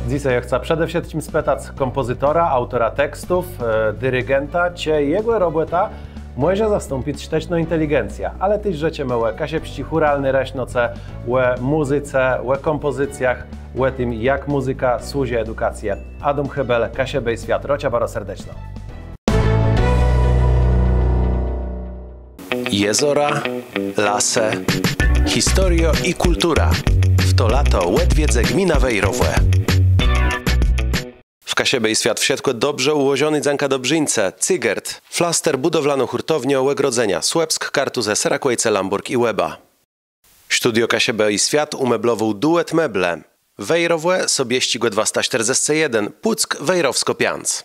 Dzisiaj chcę przede wszystkim spytać kompozytora, autora tekstów, dyrygenta, czy jego robota może zastąpić sztuczną inteligencję, ale też rzeczy małe, kasie chóralne resznoce, o muzyce, o kompozycjach, o tym, jak muzyka służy edukacji. Adam Hebel, Kasiebej Świat, rocia bardzo serdeczna. Jezora, lase, historia i kultura. W to lato łedwiedze gmina Wejrowłe. W Kasiebej Świat w siatku dobrze ułożony dzanka Dobrzyńce, Cygert, flaster budowlano-hurtownia Łegrodzenia, Słepsk, Kartuzę, Serakłejce, Lamburg i Łeba. Studio Kasiebej Świat umeblował duet meble. Wejrowłe, Sobieścigłe 241, Puck, Wejrowsko-Pianc.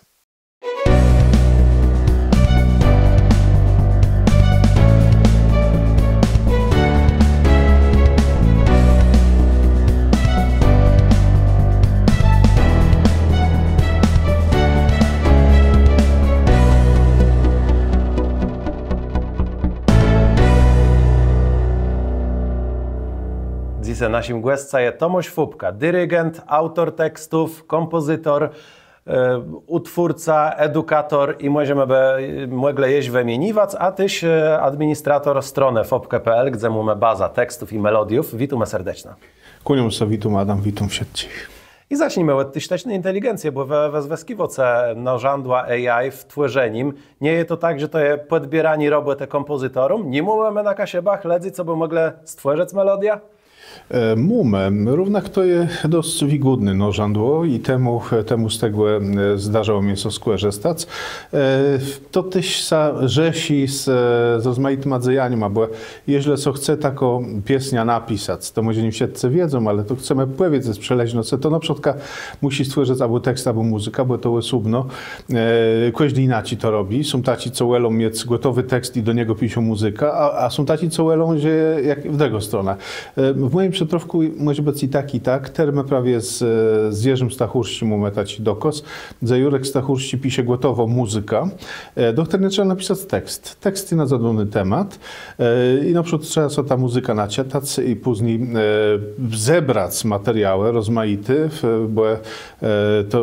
Dzisiaj naszym gościem jest Tomasz Fupka, dyrygent, autor tekstów, kompozytor, utwórca, edukator i możemy mogli jeść wymieniwać, a też administrator strony fopke.pl, gdzie mamy baza tekstów i melodiów. Witam serdecznie. Kłaniam się, witam Adam, witam wszystkich. I zacznijmy od tej sztucznej inteligencji, bo we zweskiwoce narzędzia AI w tworzeniem nie jest to tak, że to jest podbieranie roboty kompozytorom. Nie mówimy na Kasiebach, ledzy, co by mogli stworzyć melodia? Mamy, równak to jest dość wygodne narzędzie i temu z tego zdarzało mi się skorzystać. To też rzesi z rozmaitym adzejaniem, bo jeżeli so chce taką pieśnia napisać, to może nie wszyscy wiedzą, ale to chcemy powiedzieć z przeleżności, to na przykład musi stworzyć albo tekst, albo muzyka, bo to jest subno. Każdy inaczej to robi. Są taci, co welą mieć gotowy tekst i do niego piszą muzyka, a są taci, co welą, że jak w drugą stronę. W moim przytrowku może być i tak. Termy prawie z Jerzym Stachurści mamy taci dokos. Za Jurek Stachurści pisze gotowo muzyka. Doktor nie trzeba napisać tekst. Teksty na zadany temat. I na przykład trzeba sobie ta muzyka naciatać i później zebrać materiały rozmaity,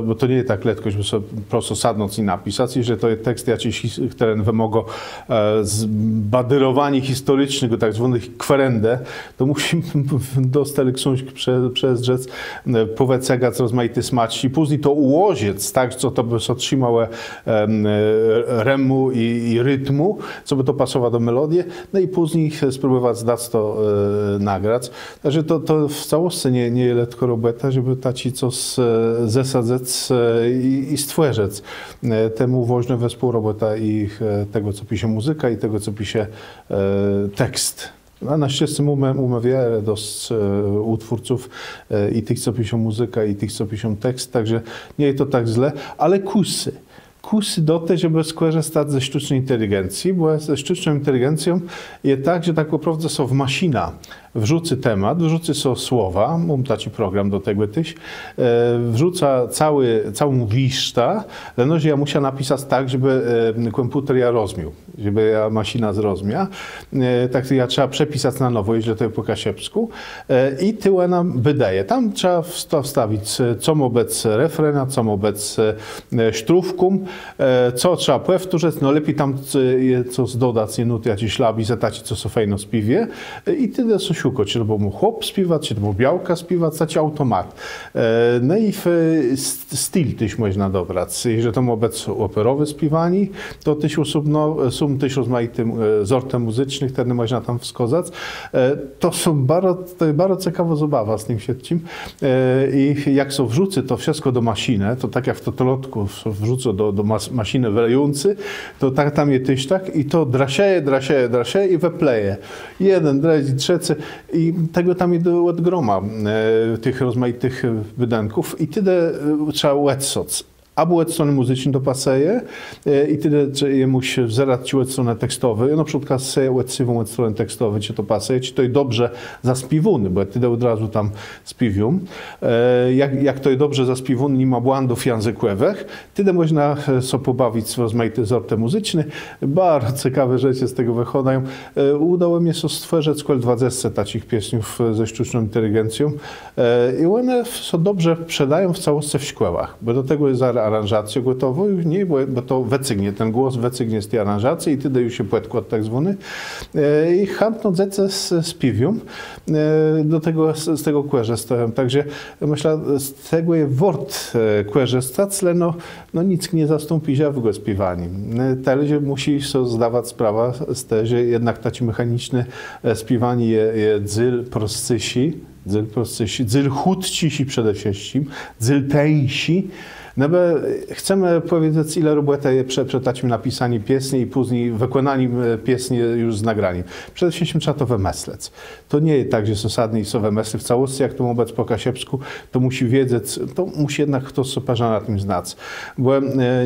bo to nie jest tak lekko, żeby sobie prosto sadnąć i napisać. Jeżeli to jest tekst jakiś, który wymaga zbadyrowania historycznego, tak zwanych kwerendę, to musimy dostali książki przez rzec, powecegać rozmaity smacz i później to ułożyć, tak, co to by się otrzymało remu i rytmu, co by to pasowało do melodii, no i później spróbować dać to nagrać. Także to w całości nie jest lekko robota, żeby taci coś zesadzać i stworzyć. Temu ważna wespół robota i tego, co pisze muzyka i tego, co pisze tekst. A na szczęście mamy wiele dość utwórców i tych, co piszą muzykę, i tych, co piszą tekst, także nie jest to tak źle, ale kusy do tego, żeby skorzystać ze sztucznej inteligencji, bo ze sztuczną inteligencją jest tak, że tak naprawdę są w maszyna wrzuci temat, wrzuci są słowa, mam taki program do tego też, wrzuca całą listę, no, że ja muszę napisać tak, żeby komputer ja rozumiał, żeby ja maszyna zrozumiała. Tak ja trzeba przepisać na nowo, jeżeli to jest po kasiepsku i tyle nam wydaje. Tam trzeba wstawić, co ma być refrena, co ma być sztrówką, co trzeba powtórzyć, no lepiej tam coś dodać, nie nuty, jakieś ślabi, zataci, co są fajno spiwie i tyle co szukać, czy to był chłop śpiewać, czy to był białka śpiewać, taki automat. No i styl też można dobrać. Jeżeli to ma być operowe śpiewanie, to też osobno są też rozmaite sorty muzycznych, które można tam wskazać. To jest bardzo ciekawa zabawa z tym wszystkim. I jak się wrzuci to wszystko do maszyny, to tak jak w totolotku wrzucę do maszyny wlejący, to tak tam jest też tak i to drasieje i wepleje. Jeden, drugi, trzeci i tego tam jest od groma tych rozmaitych wydanków i tyle trzeba łecać. Або от сторони музичні до пасеє, і ти йому взирати чи от сторони текстової, і, наприклад, се от сивом от сторони текстової, чи то пасеє, чи то й добре заспівуny, bo ty odразу tam spiwią. Jak to jest dobrze zaspiewuny, nie ma błędów językowych, wtedy można sobie pobawić z rozmaite sorty muzyczne. Bardzo ciekawe rzeczy z tego wychodzą. Udało mi się stworzyć około 20 takich pieśniów ze sztuczną inteligencją i one są dobrze sprzedają w całości w szkołach, bo do tego jest aranżacja gotowa, nie, bo to wecygnie, ten głos wecygnie z tej aranżacji i wtedy już się płetkład tak zwany i chętno dzieci spiwią. Do tego, z tego korzystałem. Także myślę, z tego jest wart korzystać, ale no nic nie zastąpi żadnego śpiewania. Tyle musi sobie zdawać sprawę z tego, że jednak takie mechaniczne śpiewanie jest zyl prostszy, zyl chudszy przede wszystkim, zyl tańszy. No bo chcemy powiedzieć, ile roboty jest przed takim napisaniem pieśni i później wykonaniem pieśni już z nagraniem. Przede wszystkim trzeba to wymyśleć. To nie jest tak, że zasadnie są wymysły w całości, jak to mówić po kasiepsku, to musi wiedzieć, to musi jednak ktoś sobie na tym znać. Bo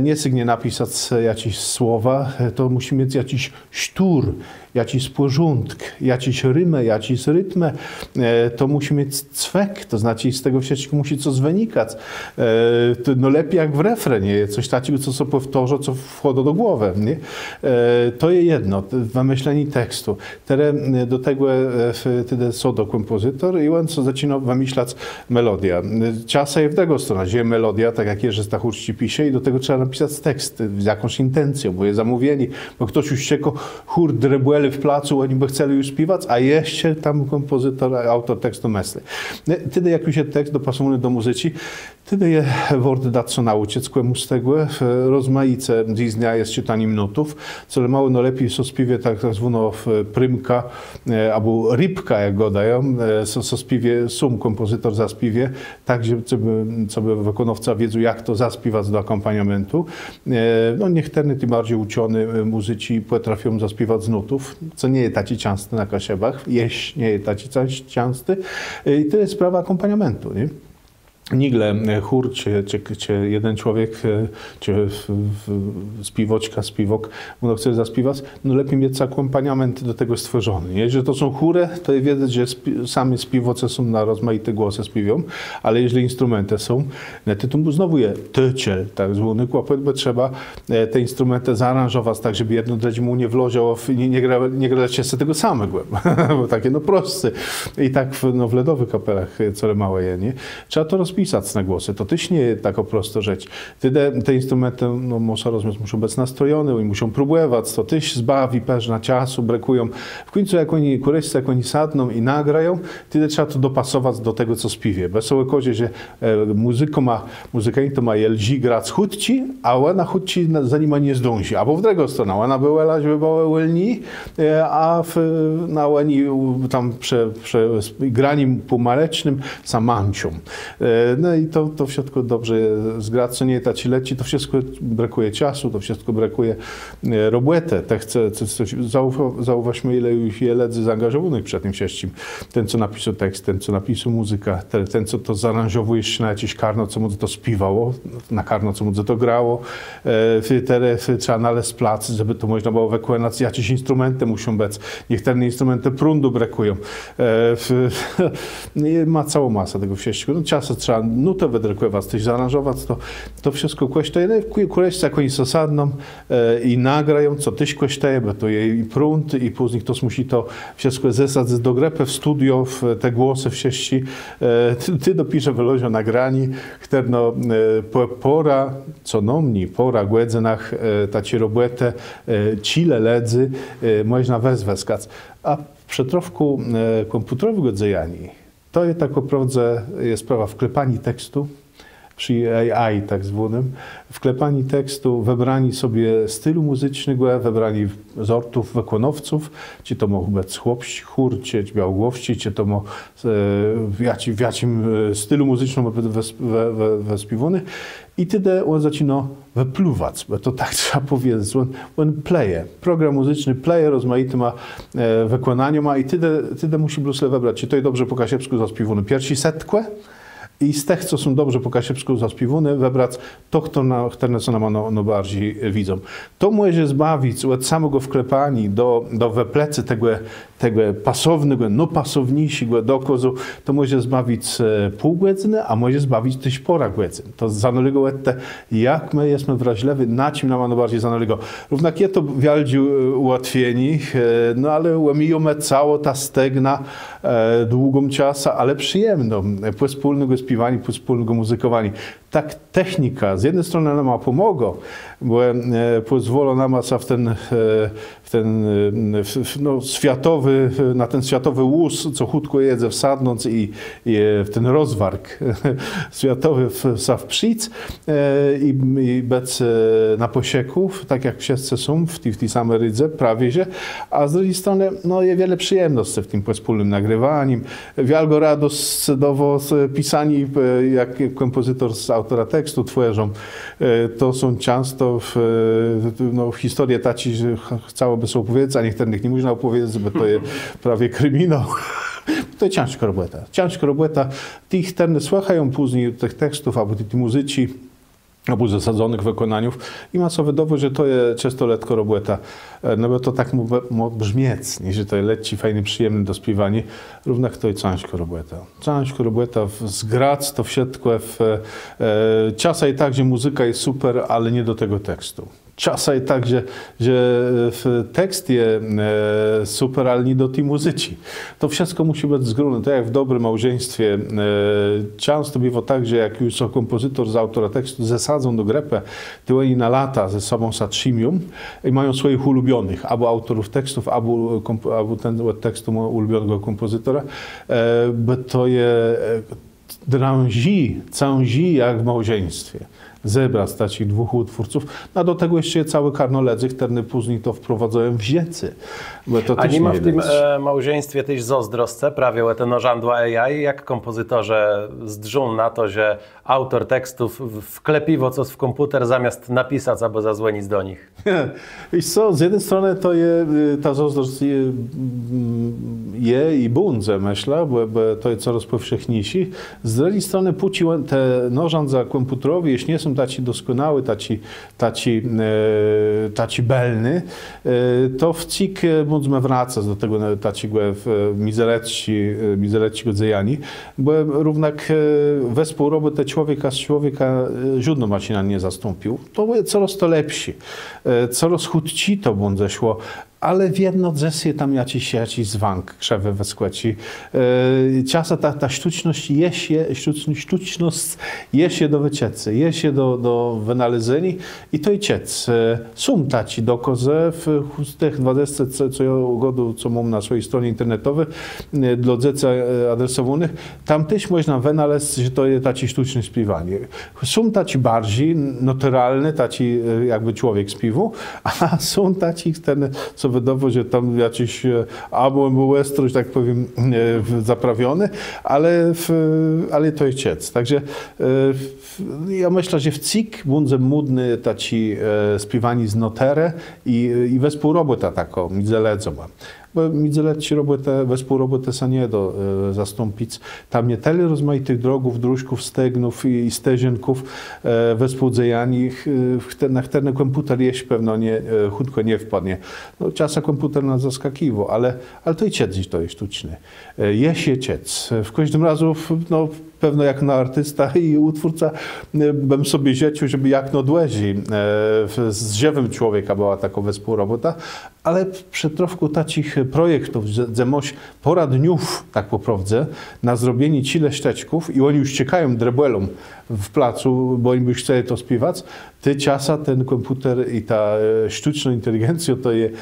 nie sygnie napisać jakieś słowa, to musi mieć jakiś sztur, jakiś porządek, jakiś rymę, jakiś rytmę, to musi mieć cwek, to znaczy z tego wszystkiego musi coś wynikać. No lepiej jak w refrenie, coś takiego, co sobie powtórzę, co wchodzi do głowy. Nie? To jest jedno, wymyślenie tekstu. Teraz do tego wtedy są do kompozytor i on co zaczyna wymyślać melodię. Czasem jest w tego stronę, gdzie melodia, tak jak Jerzy Stachurski pisze i do tego trzeba napisać tekst z jakąś intencją, bo jest zamówienie, bo ktoś już czeka, chór drebłe w placu, oni by chcieli już śpiewać, a jeszcze tam kompozytor, autor tekstu myśli. Wtedy jak już jest tekst dopasowany do muzyki, wtedy jest warto dać co nauczyć z tego. Rozmaice dziś dnia jest czytanie minutów, co mało no lepiej so śpiewie tak zwana prymka, albo rybka, jak go dają, so śpiewie sum kompozytor zaśpiewie, tak, żeby wykonawca wiedział, jak to zaśpiewać do akompaniamentu. No niektórzy tym bardziej uczony muzyci potrafią zaśpiewać z nutów, co nie jest taki częsty na kasiebach, jeść nie jest taki częsty. I to jest sprawa akompaniamentu, nie? Nigle chór, czy jeden człowiek, czy śpiewoczka, śpiewok, on chce zaśpiewać, no lepiej mieć akompaniament do tego stworzony. Jeżeli to są chóry, to jest wiedzieć, że sami śpiewoce są na rozmaite głosy śpiewią, ale jeżeli instrumenty są, to znowu jest tyciel, tak zwany kłopot, bo trzeba te instrumenty zaaranżować tak, żeby jedno drugie mu nie wlożało i nie grać się z tego samego, bo takie no prosty. I tak w ledowych kapelach co małe je, nie? Trzeba to rozpisać na głosy. To też nie jest taka prosta rzecz. Te instrumenty, no muszą być nastrojone, oni muszą próbować, to też zbawi pewna czasu, brakują. W końcu jak oni korzystają, jak oni sadną i nagrają, wtedy trzeba to dopasować do tego, co śpiewie. Bez kozie, że muzykant ma lżi grać chudci, a ona chudci za nim nie zdąży. Albo w drugą stronę, ona była, żeby była wolni, a na oni tam przy graniem pomalecznym samanczą. No i to wszystko dobrze zgrać, co nie taci leci, to wszystko brakuje czasu, to wszystko brakuje roboty. Zauważmy, ile już jest ledzy zaangażowanych przed tym wszystkim. Ten, co napisał tekst, ten, co napisał muzykę, ten, co to zaaranżowuje się na jakieś karno, co mu to śpiewało, na karno, co mu to grało. Trzeba naleźć plac, żeby to można było wykonać. Jakieś instrumenty muszą być. Niektóre instrumenty prądu brakują. Ma całą masę tego wszystkiego. No, czasem trzeba nutę wydrukować, coś zaaranżować, to wszystko kosztuje. Kurejście jak oni zasadną i nagrają, co tyś kosztuje, bo to jest i prąd, i później ktoś musi to wszystko zesać do grepy w studio, te głosy w sieci. Ty dopisze wylożą nagrani, którno pora, co nomni, pora głedzenach, taci robotę, cile ledzy, można wezwać. A w przetrowku komputerowego dzejani, to jest tak naprawdę jest sprawa wklepani tekstu, przy AI tak zwanym, wklepani tekstu, wybrani sobie stylu muzycznego, wybrani wzortów wykonawców, czy to mógł być chłopści, chór, czy białogłowści, czy to mógł w jakim stylu muzycznym wyśpiewany. I wtedy on zaczyna wypluwać, bo to tak trzeba powiedzieć. On pleje. Program muzyczny pleje, rozmaite ma wykonanie ma i wtedy musi Bruce wybrać, czy to jest dobrze po kasiepsku zaśpiewany pierwszy setkłe, i z tych, co są dobrze po kasiepsku zaśpiewane, wybrać to, co nam bardziej widzą. To może zbawić od samego wklepania do weplecy tego pasownego, no pasowniejszego dokozu, to może zbawić pół godziny, a może zbawić też pora godzin. To zanolego te, jak my jesteśmy wrażliwi, na czym nam bardziej zanolego. Równak je to wieldzie ułatwieni, no ale łamijemy całą ta stegna długą czasu, ale przyjemną, po wspólnego śpiewania, po wspólnego muzykowania. Tak technika z jednej strony nam pomaga, bo pozwala nam na ten światowy łóz, co chutko jedzę wsadnąc i w ten rozwark światowy w przyc i bez naposieków, tak jak wszyscy są w tej samej rydze, prawie że, a z drugiej strony no, jest wiele przyjemności w tym wspólnym nagrywaniu, wielgo radość z pisani, jak kompozytor z autora tekstu tworzą, to są często w historii taci, że chciałoby się opowiedzieć, a niektórych nie można opowiedzieć, bo to jest prawie kryminał. To jest ciężka robota. Ciężka robota. Tych, którzy słuchają później tych tekstów, albo ci muzyci, albo zasadzonych wykonaniów i masowy dowód, że to jest często letko robota. No bo to tak może brzmieć, nie, że to jest leci, fajny, przyjemny do śpiewania. Również to jest ciężka robota. Ciężka robota, zgrać to wszystko. Czasem tak, że muzyka jest super, ale nie do tego tekstu. Czasem tak, że tekst jest super, ale nie do tej muzyki. To wszystko musi być zgrane. Tak jak w dobrym małżeństwie. Często bywa tak, że jak już kompozytor z autora tekstu zasadzą do grepy, to oni na lata ze sobą zatrzymią i mają swoich ulubionych, albo autorów tekstów, albo ten tekstu ulubionego kompozytora, bo to jest drąży jak w małżeństwie. Zebrać takich dwóch utwórców, a do tego jeszcze cały karnoledzy, które później to wprowadzają w ziecy. A nie ma w tym małżeństwie też zazdrosce, prawie te nożandła AI, jak kompozytorze zdrzą na to, że autor tekstów wklepiwo coś w komputer zamiast napisać albo zadzwonić do nich. I co, z jednej strony to ta zazdrość i bundzę, myślę, bo to jest coraz powszechniejsze. Z drugiej strony płci te nożandza komputerowe, jeśli nie są taci doskonały, taci belny, to w cik będziemy wracać do tego takiego mizeleckiego dzejani, bo równak wespół roboty człowieka z człowieka żadna maszyna nie zastąpił. To jest coraz to lepsze, coraz chudci to będzie szło. Ale w jedno dzesje tam jakiś zwank krzewy we skłeci. Czasem ta sztuczność jest się do wyciecy, jest się do wynalezienia i to i ciec. Są taci dokozy w tych 20 co ja ugodu, co mam na swojej stronie internetowej dla dzieci adresowanych, tam też można wynaleźć, że to jest taci sztuczne śpiewanie. Są taci bardziej naturalne, taci jakby człowiek śpiewał, a są taci, co wydawało, że tam jakiś albo był estrość, tak powiem, zaprawiony, ale to jest ciec. Także ja myślę, że w cik będzie modny taci śpiewani z noterę i wespół robota taką, midzeledzą. Bo midzeleci wespół robotę sa nie do zastąpić. Tam nie tyle rozmaitych drogów, dróżków, stegnów i stezienków wespół dzejani, na którym komputer jeść pewno chutko nie wpadnie. No, czasem komputer nas zaskakiwał, ale to i ciec to jest sztuczny. Jesie ciec. W każdym razu, no, pewno jak na artysta i utwórca bym sobie życzył, żeby jak no dłezi z żywym człowieka była taka wespół robota, ale przy troszkę takich projektów, że moś pora dniów, tak poprawdze, na zrobienie cile ścieczków i oni już czekają drebuelom w placu, bo oni by chcieli to śpiewać, ty czasa ten komputer i ta sztuczna inteligencja to jest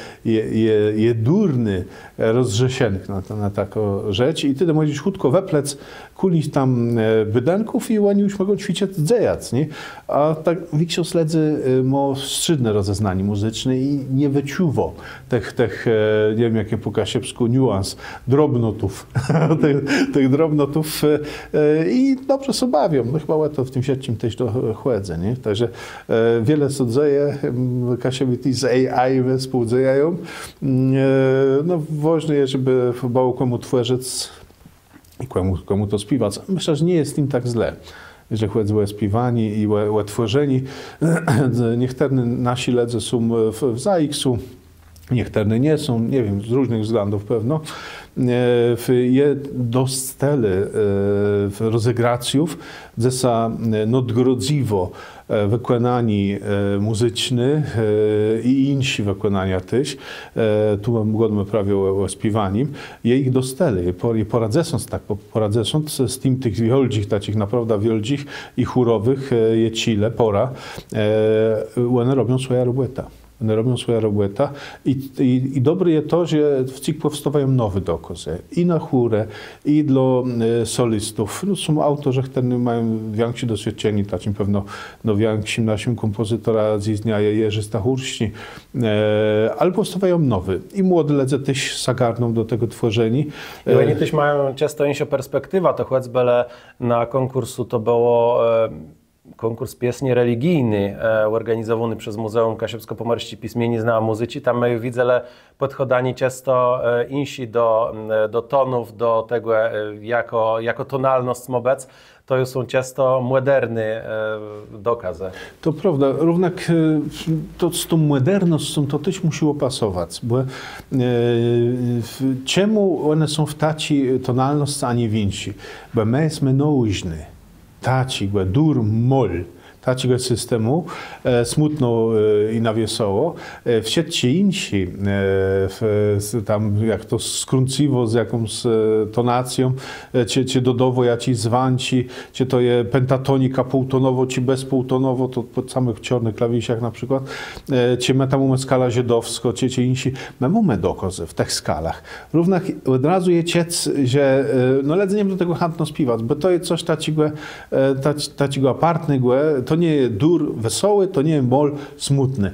durny rozrzesienk na taką rzecz i ty możesz chutko weplec kulić tam wydanków i oni już mogą ćwiczyć dzejać, nie? A tak Wiksio Sledzy ma szczytne rozeznanie muzyczne i nie wyczuwa tych nie wiem jakie po kasiepsku niuans, drobnotów, tych drobnotów i dobrze sobie bawią. No chyba to w tym świecie też to chłedzę, nie? Także wiele co dzieje, kasiewity z AI współdzieją. No ważne jest, żeby bał komu tworzyć i komu to śpiewać. Myślę, że nie jest im tak źle, że chodzi o śpiewanie i o tworzenie. Niektórzy nasi ledzy są w ZAX-u, niektórzy nie są, nie wiem, z różnych względów pewno. Je dostali rozegracjów, zesa nadgrodziwo wykonani muzyczne i insi wykonania też. Tu mówimy prawie o śpiewaniu. Je ich dostali. Poradzesząc z tym tych wieldzich, takich naprawdę wieldzich i chórowych je Chile, pora, one robią swoją robotę. One robią swoją robotę i dobre jest to, że w CIK powstają nowe dokazy i na chórę, i dla solistów. No, są autorzy, którzy mają większe doświadczenie, takim pewno większym naszym kompozytora zistnieje Jerzy Stachurski, ale powstają nowe i młode ledze też zagarną do tego tworzenia. I oni też mają często inną perspektywę, to choćby na konkursu to było konkurs piesni religijny organizowany przez Muzeum Kasiewsko-Pomorskiej Pismienizny a Muzyci. Tam mają widzę podchodani często insi do tonów, do tego jako tonalność mobec. To już są często moderny dokazy. To prawda, równak to z tą modernością to też musiło pasować, bo czemu one są w taci tonalności, a nie więksi? Bo my jesteśmy nożni. Taciego dur mol, takiego systemu, smutno i na wesoło. Wszyscy inni, tam jak to skróciwo z jakąś tonacją, czy dodowo jakiś zwanci, czy to jest pentatonika półtonowo, czy bez półtonowo, to po samych czarnych klawiszach na przykład, czy my tam mamy skala żydowska, czy inni, my mamy dokazy w tych skalach. Równak od razu je ciec, że no ledzy nie do tego chętno śpiewać, bo to jest coś takiego apartnego, to nie jest dur wesoły, to nie jest mol smutny.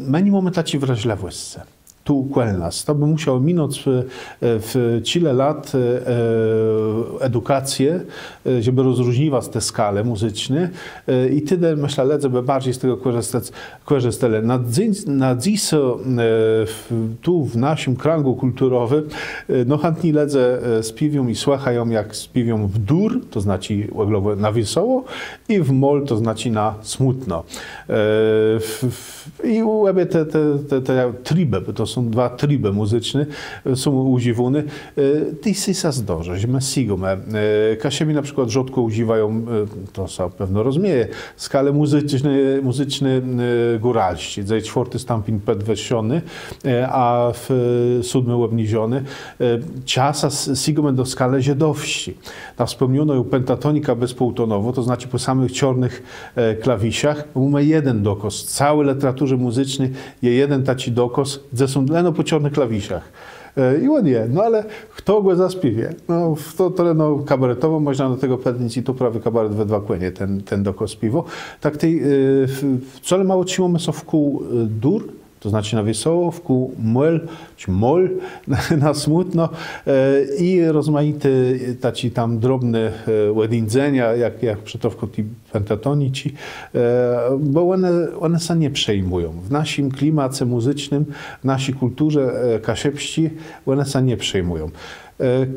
My nie mamy takiej wrażliwości. Tu nas. To by musiało minąć w tyle lat edukację, żeby rozróżniwać te skale muzyczne i tyle, myślę, ledze by bardziej z tego korzystali. Na dziś tu w naszym kręgu kulturowym no chętni ledze śpiewią i słuchają, jak śpiewią w dur, to znaczy na wesoło, i w mol, to znaczy na smutno. I łebie te triby, bo to są dwa tryby muzyczne, są używane. Ty się zdarza, że my sigmy. Kasiemi na przykład rzadko używają, to są pewno rozumie, skale muzyczne góralści. Zaj czwarty stampin podwyższony, a w siódmy obniżony. Czasa sigmy do skale żydowści. Ta wspomniana pentatonika bezpółtonowo, to znaczy po samych czarnych klawiszach, mamy jeden dokaz. Cały literaturze muzycznej jest jeden taki dokaz, gdzie są tylko po czarnych klawiszach. I on je, no ale kto go zaśpiewie? No to kabaretowo można do tego pewnić i to prawie kabaret we dwa kłenie, ten dokaz piwo. Tak tej, wcale mało trzymamy są w kół dur, to znaczy na wesoło, w kół mol, na smutno i rozmaite taci tam drobne łedindzenia, jak przytowko ti pentatonici, bo one się nie przejmują. W naszym klimacie muzycznym, w naszej kulturze kasiepści, one się nie przejmują.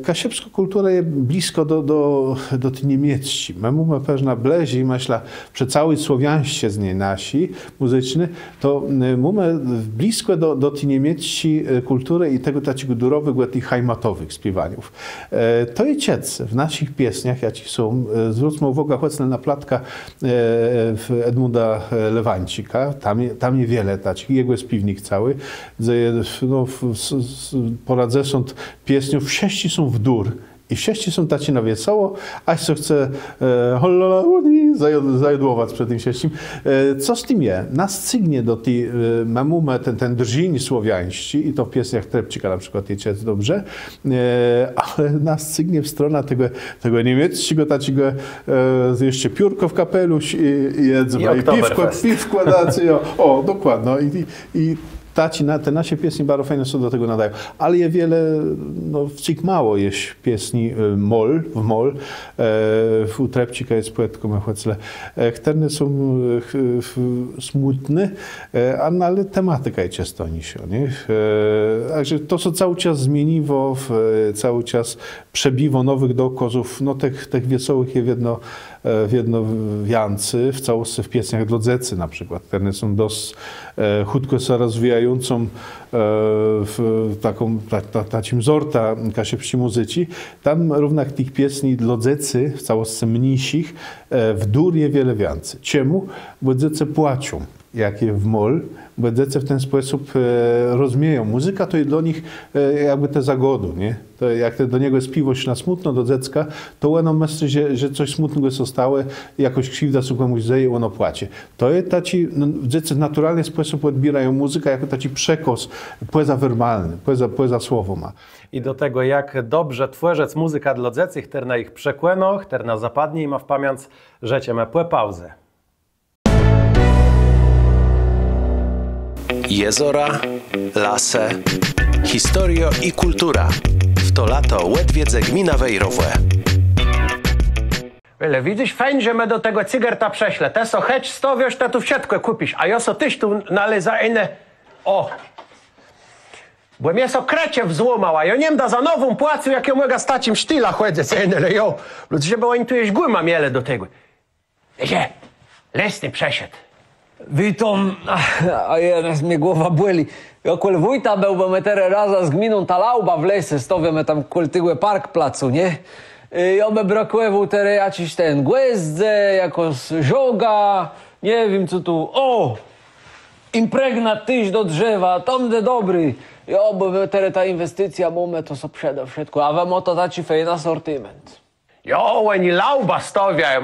Kasiepska kultura jest blisko do tej niemieckiej. My mamy pewna blezi, myślę, przy całej słowiańszcie z niej nasi muzyczny, to mamy blisko do tej niemieckiej kultury i tego takiego durowego, tych heimatowych śpiewaniów. To jest ciec w naszych piesniach, jakie są. Zwróćmy uwagę choćby na platka Edmunda Lewancika. Tam jest wiele takich, jego śpiewnik cały. No, poradzesząc piesniów, wszyscy są w dur i wszyscy są taci na wesoło, a kto chce zajedłować przed tym wszystkim. Co z tym jest? Nas cygnie do tej, mamy ten drżin słowiańści i to w piesniach Trepcika na przykład jest dobrze, ale nas cygnie w stronę tego niemieckiego, takiego jeszcze piórko w kapelusz i jedzma, i piwko dacy, o dokładnie. I te nasze pieśni bardzo fajne są do tego nadają, ale je wiele, no wcik mało jest pieśni w mol, w utrepcika jest poetką chłecle, które są smutne, ale tematyka jest często niższa, nie? Także to co cały czas zmieniło, cały czas przebiwo nowych dokazów, no tych wesołych je w jedno wiancy, w całości w piesniach dla dzecy na przykład, które są dość chutko się rozwijającą takim zorta kasiepści muzyci. Tam równak tych piesni dla dzecy, w całości mniejszych, w dur je wiele wiancy. Czemu? Bo dzece płaczą, jak je w mol, bo dzece w ten sposób rozumieją. Muzyka to jest dla nich jakby te zagodu, nie? To jak do niego jest piwość na smutno, do dziecka, to ono myśli, że coś smutnego zostało, jakoś krzywda su komuś zeje, ono płacze. To jest taki, no, dzieci w naturalny sposób odbierają muzykę jako taki przekaz, poeza werbalny, poeza słowo ma. I do tego, jak dobrze tworzec muzyka dla dzieci, która na ich przekłeno, która na zapadnie i ma w pamięć, że cię ma płe pauzę. Jezora, lase, historia i kultura. W to lato Łedwiedze gmina Wejrowłe. Ale widzisz, fajnie, że my do tego cygerta prześlę. Te so heć stowiesz, te tu wsiadkę kupisz, a ja so tyś tu naleza inne. O! Bo mnie so kreciew złomała, ja nie da za nową płacę, jak ja mogę stać im sztyla chłedzę, co inne, jo. Ludzie, bo oni tu jeść głyma miele do tego. Gdzie? Lesny przeszedł. Witam, a teraz mnie głowa boli. Ja kol wójta był, bo my teraz raza z gminą ta lauba w lesie stowiamy tam kol tygłe park placu, nie? Ja me brakuje teraz jakiś ten gwezdze, jakoś żoga, nie wiem co tu. O! Impregnat tyś do drzewa, tam de dobry. Ja, bo my teraz ta inwestycja mamy, to so przede wszystko, a wam to taki fajny asortyment. Jo, oni lauba stawiają,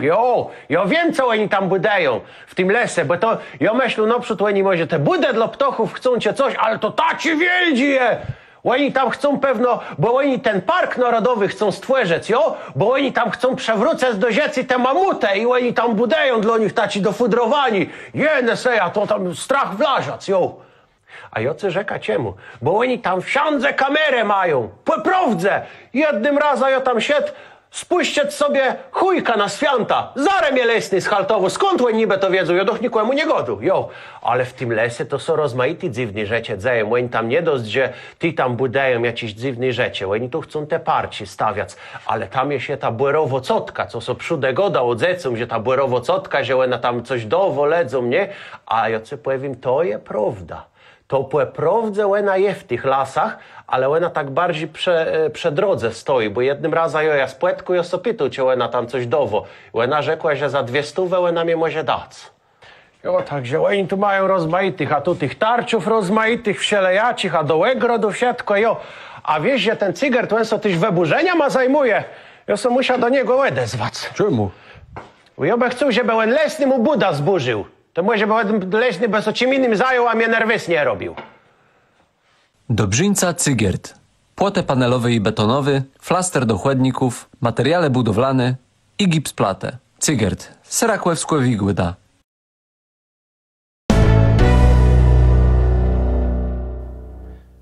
jo, ja wiem, co oni tam budają w tym lesie, bo to, ja myślę, no przód oni może te budę dla ptochów chcą cię coś, ale to taci wieldzie je. Oni tam chcą pewno, bo oni ten park narodowy chcą stworzyć, jo, bo oni tam chcą przewrócić do rzecy te mamuty i oni tam budają dla nich taci dofudrowani. Jene seja, to tam strach wlażac, jo. A jocy rzeka czemu? Bo oni tam wsiądze kamerę mają, poprawdze. Jednym razem ja tam siedł, spuścić sobie chujka na święta. Zarem je lesny z Haltowu. Skąd oni niby to wiedzą? Ja doch nikomu nie godu. Jo, ale w tym lesie to są rozmaite dziwne rzeczy dzieją. Oni tam nie dość, że ty tam budają jakieś dziwne rzeczy. Oni tu chcą te parci stawiać. Ale tam jest ta błerowo-cotka, co so przyde goda odzecą, że ta błerowo-cotka, że ona tam coś dowoledzą, nie? A ja ci powiem, to jest prawda. To prawdę ona je w tych lasach, ale ona tak bardziej przy drodze stoi, bo jednym razem ja z płetku ja pytał, czy ona tam coś dowo. I ona rzekła, że za 200 ona mnie może dać. Jo, także oni tu mają rozmaitych, a tu tych tarczów rozmaitych, wsielejacich, a do ogrodu wszystko, jo. A wiesz, że ten cyger to so tyś wyburzenia ma zajmuje, ja so musiał do niego odezwać. Czemu? Bo ja bym chciał, żeby on lesny mu Buda zburzył. To może by leśny bez o czym innym zajął, a mnie nerwys nie robił. Dobrzyńca Cygert. Płotę panelowy i betonowy, flaster do chłodników, materiale budowlane i gipsplatę. Cygert. Serakłewsko wigły da.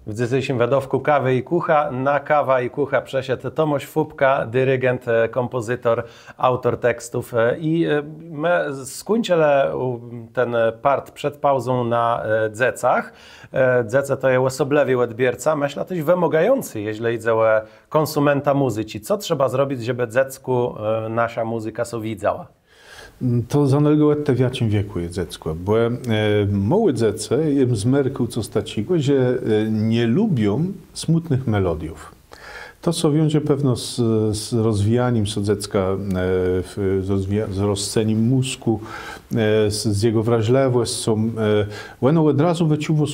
W dzisiejszym wedowku Kawy i Kucha na Kawa i Kucha przeszedł Tomasz Fupka, dyrygent, kompozytor, autor tekstów. I my skończyli ten part przed pauzą na dzecach. Dzece to jest osoblewy odbiorca, myślę też wymagający, jeśli idzie o konsumenta muzyki. Co trzeba zrobić, żeby dzecku nasza muzyka so widziała? To zależy od tego, w jakim wieku jest dziecko, bo małe dzieci z merku co staciego, że nie lubią smutnych melodiów. To, co wiąże pewno z rozwijaniem dziecka, z rozceniem mózgu, z jego wrażliwością, ono od razu wyczuwa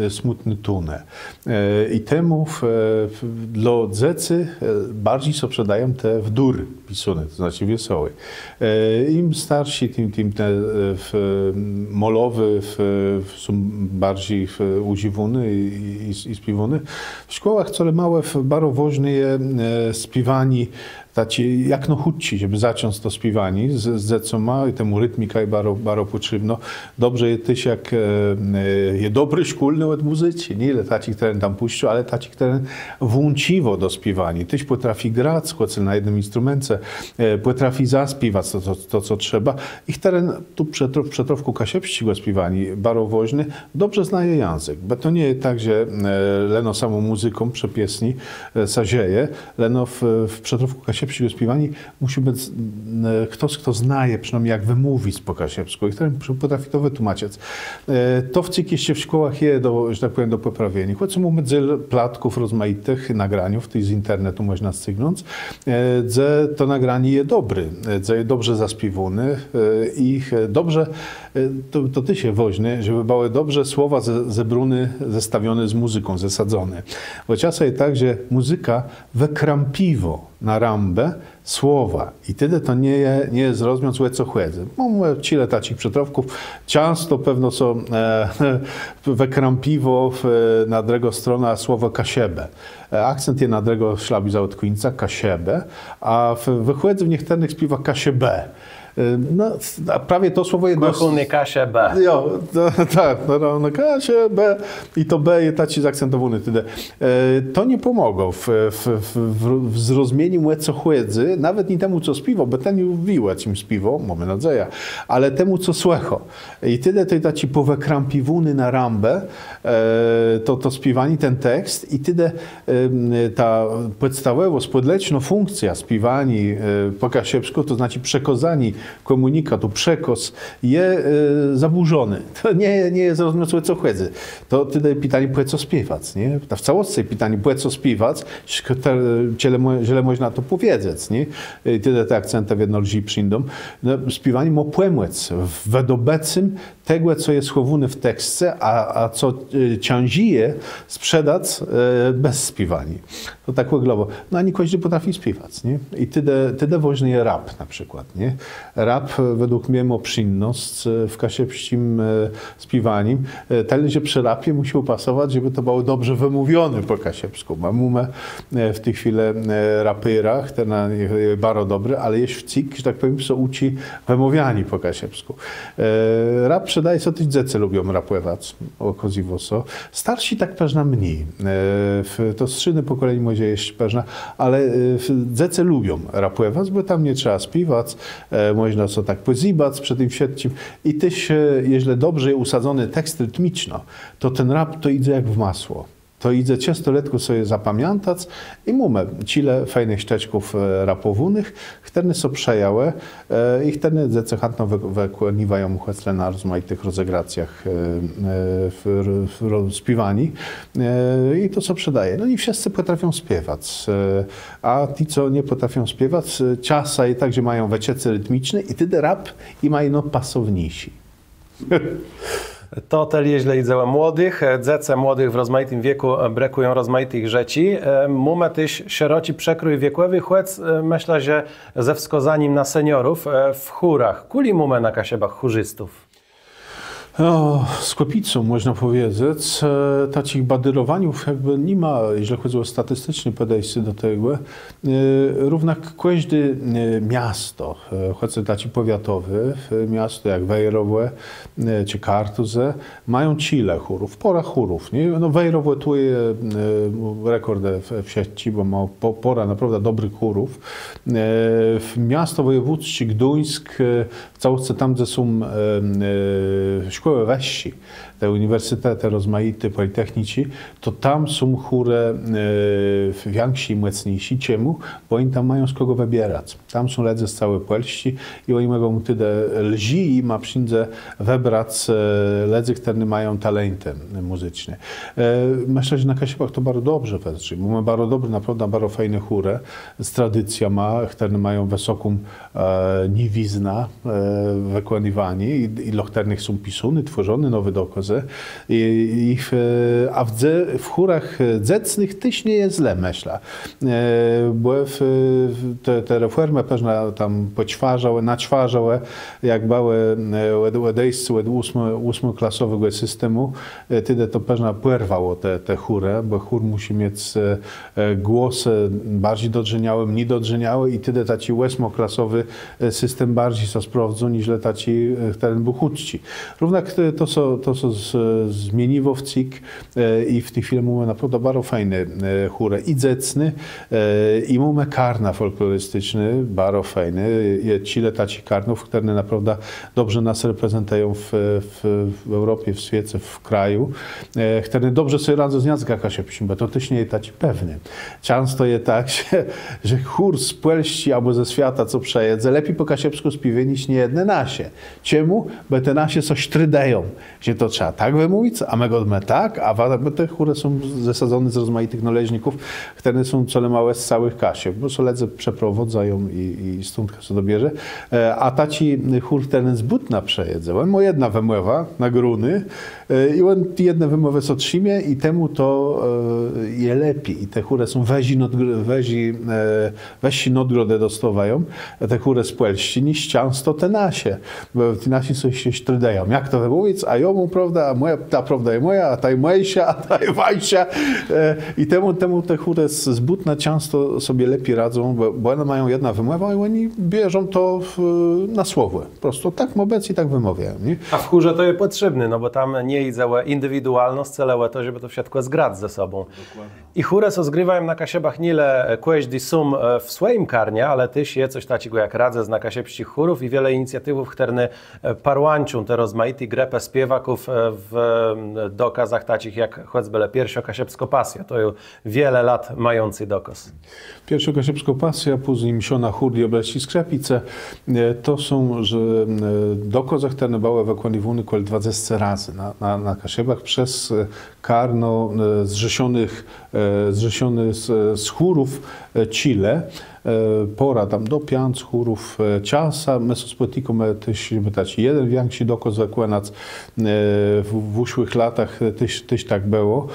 smutny tonę. I temu dla dzieci bardziej się sprzedają te wdury pisane, to znaczy wesołe. Im starsi, tym te molowe są bardziej używane i śpiewane. W szkołach, co małe, bardzo ważne jest śpiewanie taci jak no chudci, żeby zacząć to śpiewanie z co ma i temu rytmika i baro potrzebno. Dobrze jest też jak je dobry szkolny od muzyki, nie ile taci, które tam puszczą, ale taci, które włączywo do śpiewania. Tyś potrafi grać, choć na jednym instrumencie, potrafi zaśpiewać to co trzeba. Ich teren tu w przetrowku kasiepści go śpiewani, baro woźny, dobrze znaje język, bo to nie jest tak, że leno samą muzyką przepiesni sadzieje, leno w przetrowku kasiepści go śpiewani musi być ktoś, kto znaje przynajmniej jak wymówić po kasiepsku i który potrafi to wytłumaczyć. To w cik jeszcze w szkołach jest, że tak powiem, do poprawienia. Choć są mydzel platków rozmaitych nagraniów, to z internetu można stygnąć, że to nagranie jest dobry, że jest dobrze zaśpiewany i dobrze, to ty się woźny, żeby były dobrze słowa zebrane, zestawione z muzyką, zesadzone. Bo czasem jest tak, że muzyka wykrampiwo na rambę słowa i wtedy to nie jest rozmiar złe co chłedzy. Mam cile takich przetrowków, często pewno są wykrampiwo na drugą stronę słowo kasiebę. Akcent jest na drugą szlabi za od końca, kasiebę, a w chłedzy w niektórych śpiewa kasiebę. No, a prawie to słowo jest Kuchunny Kasie B. Jo, tak, no Kasie B i to B jest taci zaakcentowany wtedy. To nie pomogło w zrozumieniu mu co chłedzy, nawet nie temu co śpiewał, bo ten już wiła czym śpiewał, mamy nadzieję, ale temu co słychał. I wtedy to taci powekrampiwuny na rambę, to śpiewanie, ten tekst i wtedy ta podstawowa, spodleczna funkcja śpiewania po kasiepsku, to znaczy przekazanie komunikatu, przekaz jest zaburzony. To nie jest zrozumiałe co chłedzy. To wtedy pytanie, po co śpiewać, nie? W całości pytanie, po co śpiewać, źle można to powiedzieć, nie? I wtedy te akcenty w jedno lży przyjdą. No, śpiewanie ma płemłec w obecnym tego, co jest chowane w tekście, a co ciążije sprzedać bez śpiewania. To tak wygląda. No ani każdy potrafi śpiewać, nie? I wtedy ważny jest rap na przykład, nie? Rap według mnie ma przyjemność w kasiepskim śpiewaniem. Tyle, że przy rapie musi pasować, żeby to było dobrze wymówione po kasiepsku. Mamy w tej chwili rapera, który jest bardzo dobry, ale jest w cik, że tak powiem, co uczy wymówiani po kasiepsku. Rap przydaje się, też dzieci lubią rapować, okazywoso. Starsi tak pewna mniej. To strzyny pokolenie może jest pewna, ale dzieci lubią rapować, bo tam nie trzeba śpiewać, można co tak pozibać przed tym świadczym i też, jeśli dobrze usadzony tekst rytmiczno, to ten rap to idzie jak w masło. To idzie często letko sobie zapamiętać i mamy cile fajnych ścieczków rapowanych, które są przejęły i które dzieci chętnie wykonywają na rozmaitych rozegracjach w śpiewani i to co przydaje. No i wszyscy potrafią śpiewać, a ci, co nie potrafią śpiewać, czasem także mają wyciece rytmiczne i wtedy rap i mają pasowniejsi. To tyle źle idzie młodych, dzece młodych w rozmaitym wieku brekują rozmaitych rzeczy. Mamy też szeroki przekrój wiekowy, choć myślę, że ze wskazaniem na seniorów w chórach. Kuli mamy na kasiebach chórzystów? Z kopicą można powiedzieć. Takich badyrowaniów jakby nie ma, jeśli chodzi o statystyczne podejście do tego. Równak każde miasto, choć taki powiatowy, miasto jak Wejrowe czy Kartuze, mają cile chórów, pora chórów. Nie? No Wejrowe tu jest rekord w sieci, bo ma pora naprawdę dobrych chórów. Miasto wojewódzkie Gdańsk, w całości tam, gdzie są szkoły wyższe, te uniwersytety rozmaite, politechnici, to tam są chóry większe i mocniejsze. Czemu? Bo oni tam mają z kogo wybierać. Tam są ludzie z całej Polski i oni mogą tyle lżi i ma przyjdzie wybrać ludzie, którzy mają talenty muzyczne. Myślę, że na Kasiepach to bardzo dobrze wejdzie, bo mamy bardzo dobre, naprawdę bardzo fajne chóry z tradycją, które mają wysoką niewizna wykonywanie i dla których są pisane robiony, tworzony nowy dokozy. A w chórach dzecnych tyś nie jest źle, myślę. Bo te reformy pewnie tam poćwarzały, naćwarzały, jak były odejście od 8-klasowego systemu, wtedy to pewnie płerwało te chóry, bo chór musi mieć głosy bardziej dodrzeniałe, mniej dodrzeniałe i wtedy taki 8-klasowy system bardziej się sprawdza niż taki teren był chudci. Równak to są zmieniło w CIK i w tej chwili mamy naprawdę bardzo fajne chóry i dzecny i mamy karna folklorystyczny, bardzo fajny. Jest cile takich karnów, które naprawdę dobrze nas reprezentują w Europie, w świecie, w kraju, które dobrze sobie radzą z języka kasiepskim, bo to też nie jest taki pewny. Często jest tak, że chór z Płelści albo ze świata, co przejedzie, lepiej po kasiepsku śpiewa niż niejedne nasie. Czemu? Bo te nasie coś trydeją, że to trzeba tak wymówić, a my go tak, a te chóry są zasadzone z rozmaitych należników, które są cole małe z całych kasiep. Po prostu ledze przeprowodzają i stąd się dobierze. A taci chór ten z Butna przejedzie. On ma jedna wymowa na gruny i on jedne wymowy co trzymie i temu to je lepiej. I te chóry są weźi nadgrodę dostawają, te chóry z Płelści, niż często te nasie. Bo te nasi coś się trydają. Jak to wymówić? A jomu prawda, ta prawda jest moja, a ta jest mojsza, a ta jest wajsia. I temu te chóry z Butna często sobie lepiej radzą, bo one mają jedna wymowa i oni bierzą to na słowo. Po prostu tak mobec i tak wymawiają. Nie? A w chórze to jest potrzebny, no bo tam nie idzie indywidualność, celałe to, żeby to wszystko zgrać ze sobą. Dokładnie. I chóry co zgrywają na kasiebach nile kłeś sum w swoim karnie, ale też jest coś takiego jak radzę na kasiepskich chórów i wiele inicjatywów, które parłańczą te rozmaite grepę śpiewaków w dokazach takich jak choćby pierwsza kasiepsko pasja. To jest wiele lat mający dokaz. Pierwsza kasiepsko pasja, później misiona chór i obleści skrzepice, to są że dokozach te były wykonywane około 20 razy na kasiebach przez karno zrzeszonych z chórów Chile. Pora tam do 5 chórów czasa. My spotykamy też jeden większy dokaz wykonać w uszłych latach też tak było.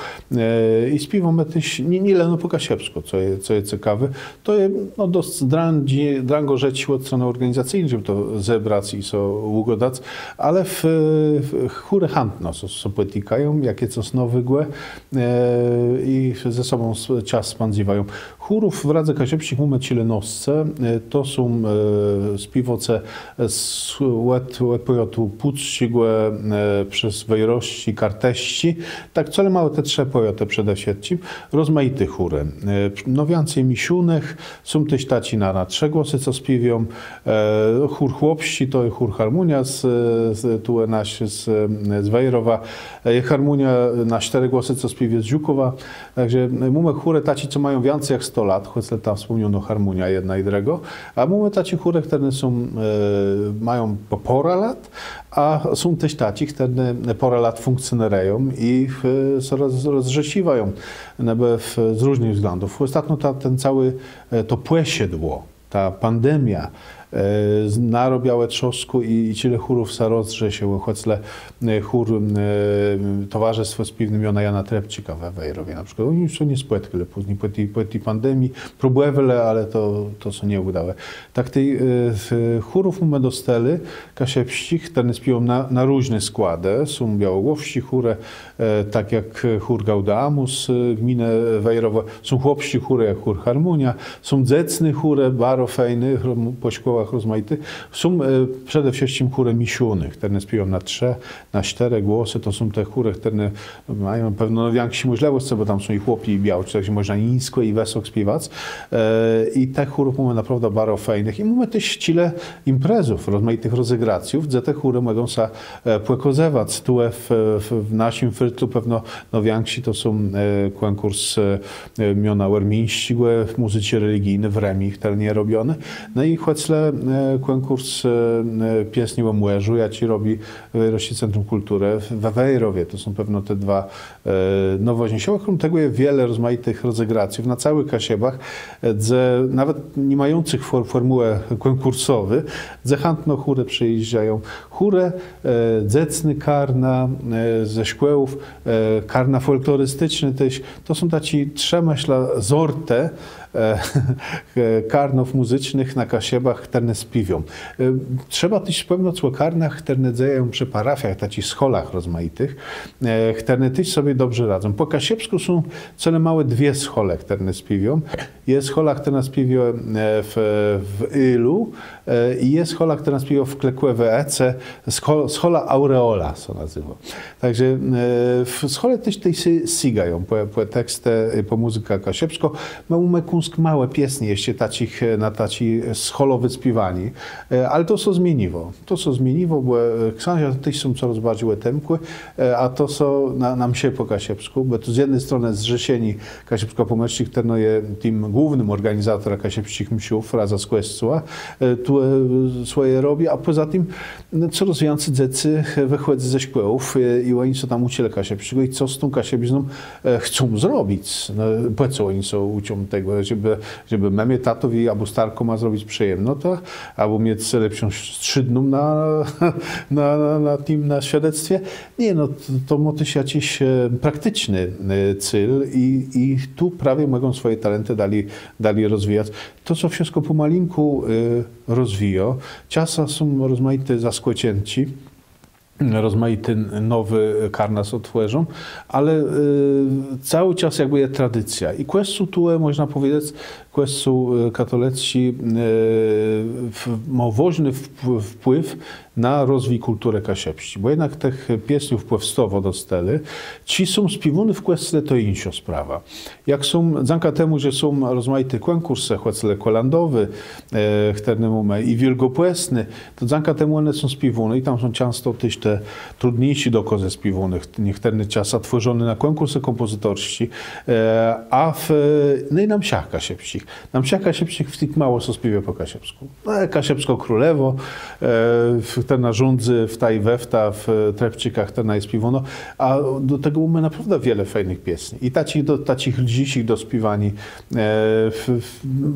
I śpiewamy też nie leno po kasiepsku, co jest ciekawe. To jest no, dość drango rzeczy od strony organizacyjnej, żeby to zebrać i so ugodać, ale w chóry chętno spotykają, jakie coś nowego i ze sobą czas spędzają. Chórów w Radze Kasiepskich mamy Chilenosce, to są śpiewacze z powiatu Puczcigłe przez Wejrości, Karteści, tak cele małe te 3 powiaty przede wszystkim, rozmaite chóry. No więcej misiunych, są też taci na 3 głosy, co śpiewią. Chór chłopści to jest chór Harmonia z Wejrowa, Harmonia na 4 głosy, co śpiewie z Dziukowa. Także mamy chóry taci, co mają więcej jak 100 lat, choć tam wspomniano Harmonia jedna i druga, a mamy taci chóry, które są, mają po pora lat, a są też taci, które pora lat funkcjonują i rozrzesiwają z różnych względów. Ostatnio ten cały to płesiedło, ta pandemia narobiały trzosku i tyle chórów sa rozrzesiło, choćle chór Towarzystwo Śpiewne imiona Jana Trepcika we Wejrowie na przykład. Oni już nie spłetkali później po tej pandemii. Próbowali, ale to są nie udały. Tak tej chórów mamy dostali kasiepskich, które śpiewają na różne składy. Są białogłowści chóry, tak jak chór Gaudamus, gminy Wejrowe. Są chłopści chóry, jak chór Harmonia. Są dzecne chóry, bardzo fajne, po szkołach rozmaite. Są przede wszystkim chóry misiunych, które śpiewają na 3, na 4 głosy. To są te chóry, które mają pewno większą możliwość, bo tam są i chłopi i białczy, także można nisko i wesoło śpiewać. I te chórów mamy naprawdę bardzo fajnych. I mamy też tyle imprezów, rozmaitych rozegracjów, gdzie te chóry mogą się płekozewać. Tu w naszym frytlu pewno więksi to są konkurs miona Wermińścigłe w muzyce religijnej w Remi, które nie robione. No i choćle konkurs piesni o młeżu, ja ci robi Wejrości Centrum Kultury we Wejrowie. To są pewno te dwa nowoźniesiowe. Krom tego jest wiele rozmaitych rozegracji na całych Kasiebach, nawet nie mających formułę konkursowy, ze chętno chóry przyjeżdżają. Chórę, dzecny karna ze szkłełów, karna folklorystyczny też. To są taci trzemyśla zorte karnów muzycznych na Kasiebach, które spiwią. Trzeba też pewno co karnach, które dzieją przy parafiach, takich scholach rozmaitych, które też sobie dobrze radzą. Po kasiebsku są cele małe dwie schole, które spiwią. Jest schola, która spiwią w Ilu i jest schola, która spiwią w Klekłewe-Ece, schola Aureola, co nazywa. Także w schole też sigają po tekstę, po muzykę kasiebską. Mamy małe piesnie jeszcze na taci scholowy śpiewani, ale to co zmieniło. To co zmieniło, bo książę też są coraz bardziej temkłe, a to co na msie po kasiebsku, bo tu z jednej strony zrzeszeni kasiebsko-pomorskich, który jest tym głównym organizatorem kasiebskich msiów, Raza z Questua, tu swoje robi, a poza tym coraz więcej dzieci wychodzi ze szkół i oni są tam uczyli kasiebskiego i co z tą kasiebizną chcą zrobić. No, po co oni są uczą tego, żeby mamie, tatowi albo starku ma zrobić przyjemno, to, albo mieć lepszą strzydną na świadectwie. Nie, no to ma też jakiś praktyczny cel i tu prawie mogą swoje talenty dali rozwijać. To, co wszystko pomalinku rozwija, czasem są rozmaite zaskocięci, rozmaity nowy karnas otworzą, ale cały czas jakby jest tradycja. I questu tu można powiedzieć, questu katolecki ma ważny wpływ na rozwój kultury kasiepści. Bo jednak tych piesniów powstało dostali. Ci są śpiewani w kwestii, to inna sprawa. Jak są, dzięki temu, że są rozmaite konkursy, chociażby kolandowy, i wielgopłesny, to dzięki temu one są śpiewane i tam są często też te trudniejsi dokozy śpiewanych. Niektóre czasy tworzone na konkursy kompozytorskie, a na msiach kasiepskich. Na msiach kasiepskich w tych mało co śpiewa po kasiepsku. Kasiepsko królewo, te narządzy w taj wefta, w trepczykach te najśpiewano, a do tego mamy naprawdę wiele fajnych piesni. I takich dzisich do śpiewani.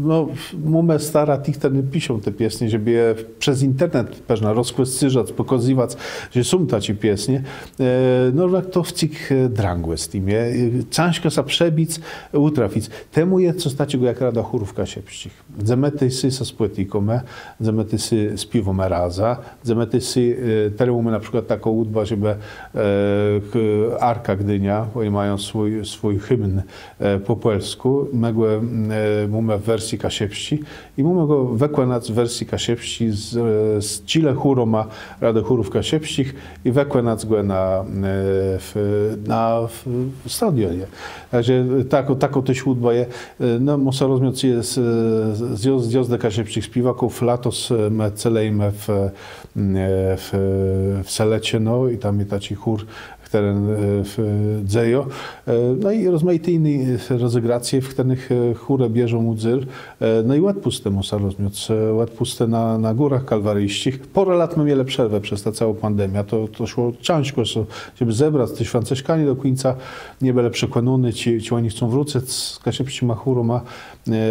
No, mamy stara tych, które piszą te pieśni, żeby je przez internet pewna rozkwestyżać, pokazywać, że są taci pieśni. No, jak to w tych drangłe z tym. Ciężko się przebić, utrafić. Temu jest coś takiego jak Rada Chórów Kasiepskich. Zemety sy sa spłytikome, zemety sy śpiewome raza, zemety sy, teraz mamy na przykład taką udbę, żeby Arka Gdynia, oni mają swój hymn po polsku, mamy w wersji kasiepści i mamy go wykładać w wersji kasiepści z Chile chóroma Rady Chórów Kasiepskich i wykładać go na stadionie. Takže tako też udba je, no muszę rozumieć, jest zjazd kasiepskich śpiewaków, latos my celejmy w Selecie, no i tam jest taki chór, który dzieje. No i rozmaite inne rozegracje, w których chóry bierzą udział. No i odpuste muszę rozumieć, odpuste na górach kalwaryjskich. Parę lat mieli przerwę przez tę całą pandemię. To szło ciężko, żeby zebrać tych Franciszkani do końca. Nie byli przekonani, ci oni chcą wrócić z kasiepścima chóroma,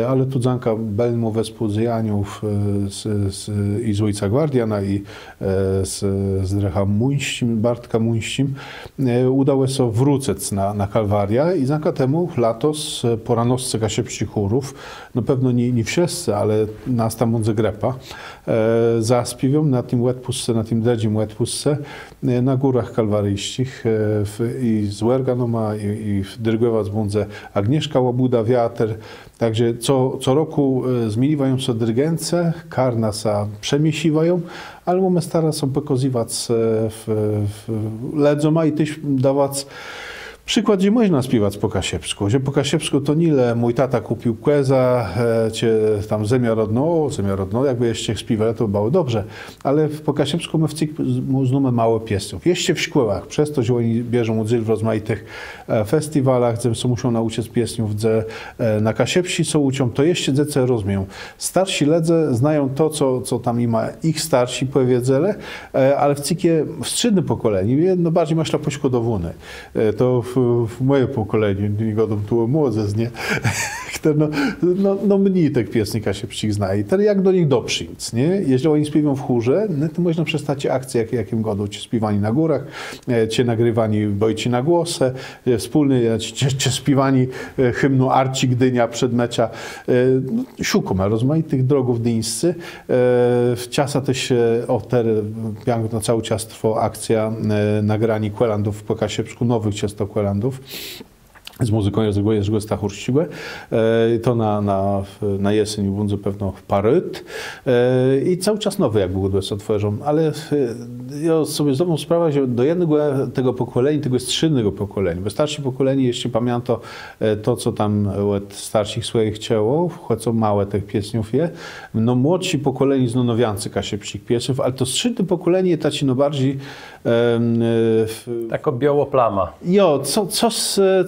ale tu dzanka belmo wespół z Janiów i z Ojca Gwardiana i z Drecha Muńścim, Bartka Muńścim. Udało się wrócić na Kalwaria i dzięki temu latos po ranowce kasiepskich chórów, no pewno nie wszyscy, ale nas tam od Zegrepa, zaśpiewią na tym łetpusce, na tym dredzim łetpusce na górach kalwaryjskich i z Werganoma i dyrygować będzie Agnieszka Łabuda, wiatr. Także co roku zmieniają się dyrygence, karnasa przemiesiwają, ale mamy stara się pokazywać ledzoma i też dawać Przykład, gdzie można śpiewać po kasiepsku, że po kasiepsku to nile mój tata kupił kłeza, cię tam zemia rodno, jakby jeszcze śpiewali, to było dobrze, ale po kasiepsku my w cik znamy mało piesniów. Jeszcze w szkołach, przez to, że oni bierzą udział w rozmaitych festiwalach, gdzie muszą nauczyć piesniów, gdzie na kasiepsi co uczą, to jeszcze dzieci rozumieją. Starsi ledze znają to, co tam ima ich starsi powiedzele, ale w cikie wstrzydne pokolenie, no bardziej masz pośkodowune. To w moje pokolenie, nie godą tu młodze, nie? No mniej tych piesni kasiepskich zna. I teraz jak do nich doprzyć, nie? Jeżeli oni śpiewają w chórze, no to można przestać akcje, jakim godą, ci śpiewani na górach, ci nagrywani bojci na głosę, wspólnie, ci śpiewani hymnu Arci Gdynia przed mecza. Szukamy rozmaitych drogów dyńscy. W czasa też na cały czas trwa akcja nagrani kwelandów po kasiepsku, nowych często kwelandów z muzyką Jerzego Stachurścigłe. To na jesień będzie pewno paryt. I cały czas nowe jakby budły się otworzą. Ale ja sobie zdawam sprawę, że do jednego tego pokolenia, tego strzelnego pokolenia, bo starsi pokolenie jeszcze pamięta to, co tam od starszych swoich chciało, choć małe tych piesniów je. No młodsi pokoleni znonowiancy kasiepskich piesów, ale to strzelne pokolenie taci no bardziej Tako białoplama. Jo,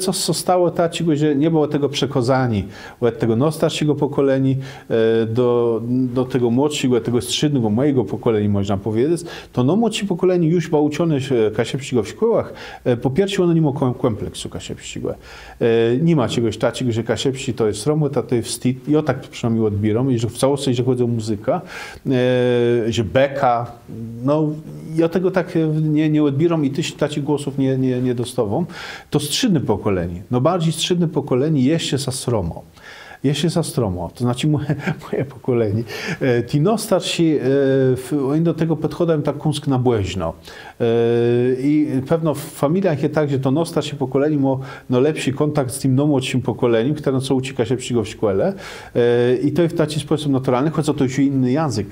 co zostało takiego, że nie było tego przekonani od tego starszego pokolenia do tego młodszego, tego strzydnego mojego pokolenia, można powiedzieć, to młodsi pokolenie już było uczone kasiepskiego w szkołach. Po pierwsze, ono nie ma kompleksu kasiepskiego. Nie ma czegoś takiego, że kasiepsi to jest sromota, to jest wstyd. Ja tak przynajmniej odbieram, że w całości, że chodzi o muzykę, że beka, no ja tego tak nie odbieram i takich głosów nie dostawam. To strzydne pokolenie, no bardziej strzydne pokolenie jeszcze za sromo. Jeszcze za stromo, to znaczy moje pokolenie. Ci starsi, oni do tego podchodzą tak kąsk na błęźno. I pewno w familiach jest tak, że to starsze pokolenie ma lepszy kontakt z tym młodszym pokoleniem, które co ucieka się w szkole. I to jest w taki sposób naturalny, choć to już inny język.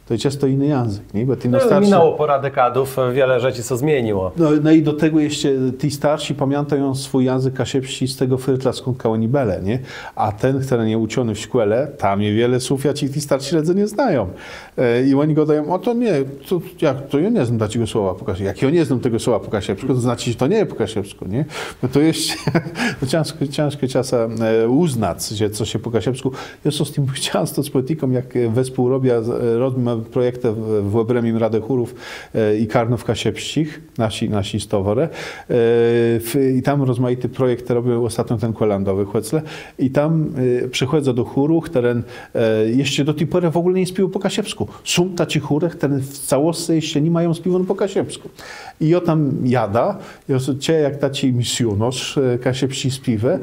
To jest często inny język, nie? Bo minęło pora dekadów, wiele rzeczy co zmieniło. No i do tego jeszcze ci starsi pamiętają swój język kasiepski z tego frytla, skąd oni bele, nie? A ten, który nie uczony w szkole, tam niewiele słów, ja ci starsi ledze nie znają. I oni go dają, to nie, to ja nie znam takiego słowa po kasiepsku. Jak ja nie znam tego słowa po kasiepsku, to znaczy, że to nie jest po kasiepsku, nie? Bo to jeszcze ciężko czasem uznać, że coś się po kasiepsku. Ja z tym często z polityką, jak wespół robimy projekty w Obremim Radę Chórów i Karnów Kasiepskich, nasi stowore. I tam rozmaity projekty robią ostatnio ten kolandowy chłecle. I tam przychodzę do chóru, który jeszcze do tej pory w ogóle nie śpiewał po kasiepsku. Są tacy chóry, które w całości jeszcze nie mają śpiewań po kasiepsku. I ja tam jada, jak taci misjonarz kasiepsi śpiewa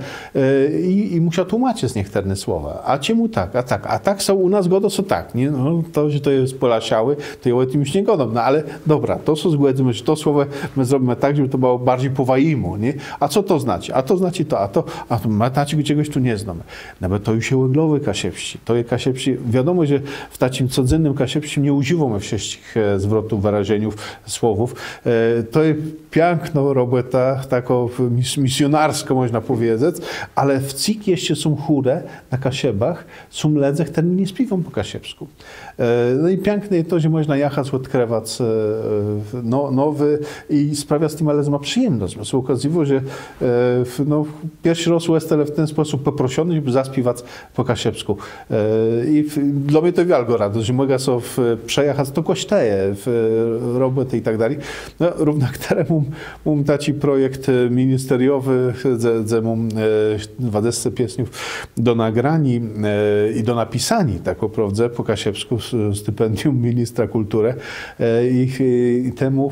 i musiał tłumaczyć niektóre słowa. A czemu tak? A tak są u nas godo, co tak. Nie? No, to, że to jest polasiały, to ja o tym już nie godam. No ale dobra, to co zgodzimy, że to słowo my zrobimy tak, żeby to było bardziej po wajmu, nie? A co to znaczy? A to znaczy to, a to ma takiego czegoś tu nie znamy. No bo to już jest łeglowy kasiepsi. To jest kasiepsi. Wiadomo, że w takim codziennym kasiepsi nie używamy wszystkich zwrotów, wyrażeniów, słowów. To jest piękna robota, tako misjonarsko można powiedzieć, ale w CIK jeszcze są chóre na kasiebach, są ledze, które nie śpiewają po kasiepsku. No i piękne jest to, że można jechać, odkrywać nowy i sprawia z tym, ale ma przyjemność. Bo się okazało, że pierwszy raz jestem w ten sposób poproszony, żeby zaśpiewać po kasiepsku. I dla mnie to wielka radość, że mogę sobie przejechać do kościoła, w roboty i tak dalej. No, równo któremu mam taki projekt ministeriowy, gdzie mam 20 piesniów do nagrani i do napisani, tak naprawdę, po kasiepsku stypendium ministra kultury. I temu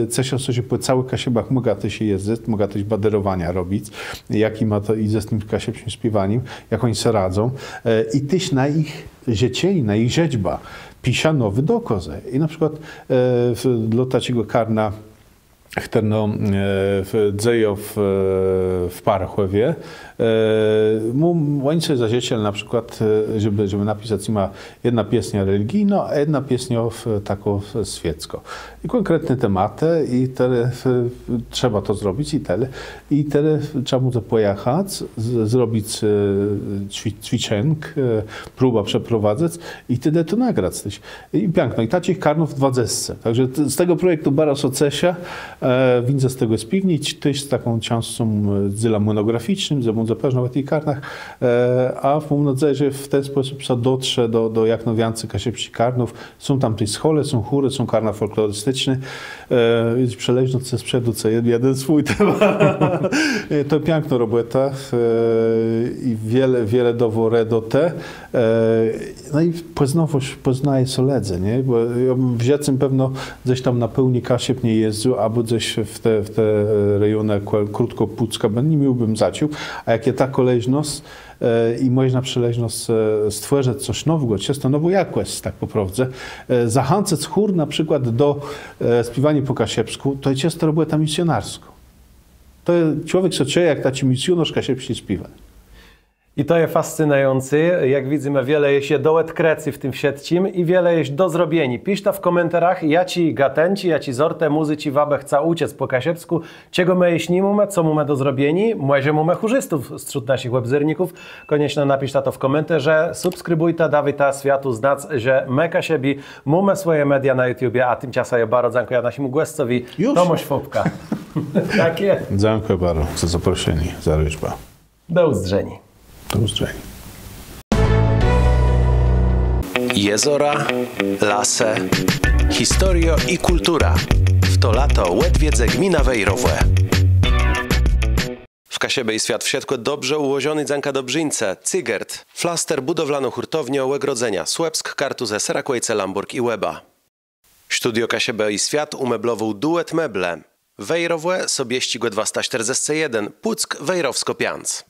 coś o się po całych kasiebach mogę się jeździć, mogę też baderowania robić, jaki ma to i ze tym kasiepskim śpiewaniem, jak oni się radzą. I też na ich życie, na ich rzeźba pisze nowy dokaz. I na przykład dla takiego Karna Chterno Dzejow w Parchłowie. Łańce zazieciel na przykład, żeby napisać ima jedna pieśnia religijna, a jedna pieśnia tako świecko. I konkretne tematy i trzeba to zrobić i tyle trzeba mu to pojechać, zrobić ćwiczenk, próba przeprowadzać i tyle to nagrać. I piękno. I takich karnów 20. Także z tego projektu Baros Ocesia widzę z tego spiwnić, też z taką częścią dzieła monograficznym, zapewne w tych karnach, a mam nadzieję, że w ten sposób dotrze do jak więcej kasiepści karnów. Są tam też schole, są chóry, są karna folklorystyczne. Jest przeleżność ze sprzedu, co jeden swój temat. To piękna robota i wiele dowore do te. No i poznawość poznaje soledze, nie? Bo ja bym wzięcym pewno gdzieś tam na pełni kasiep nie jeździł, albo gdzieś w te rejony krótko Pucka nie miałbym zacił, a jakie ta kolejność i można przeleżność stworzyć coś nowego, ciasto nową jakość, tak po prawdzie. Zachęcać chór na przykład do śpiewania po kasiepsku, to jest ciasto robota misjonarska. To człowiek się czuje, jak taci misjonarz kasiepski śpiewa. I to jest fascynujące. Jak widzimy, wiele jest dołet krecy w tym siedcim i wiele jest do zrobienia. Pisz to w komentarzach, ja ci gatenci, ja ci zorte muzy ci wabę chce uciec po kasiepsku, czego my jeśli mamy, co mamy do zrobienia, może mamy chórzystów wśród naszych webzyrników. Koniecznie napisz to w komentarze, subskrybuj to, dawaj to światu znać, że my kasiebi mamy swoje media na YouTubie, a tymczasem ja bardzo dziękuję naszemu gościowi, Tomasz Fopka. Tak jest. Dziękuję bardzo za zaproszenie, za liczbę. Do uzdrzeni. Do uzdrzenia. Jezora, lase, historia i kultura. W to lato łedwiedze gmina Wejrowłe. W Kasiebej świat wsiadł dobrze ułożony Zanka Dobrzyńce, Cygert, Flaster budowlano-hurtownia Łegrodzenia, Słupsk, Kartuz, Serakłejce, Lamburg i Łeba. Studio Kasiebej świat umeblował duet meble. Wejrowłe, Sobieści 241, Puck, Wejrowsko-Pianc.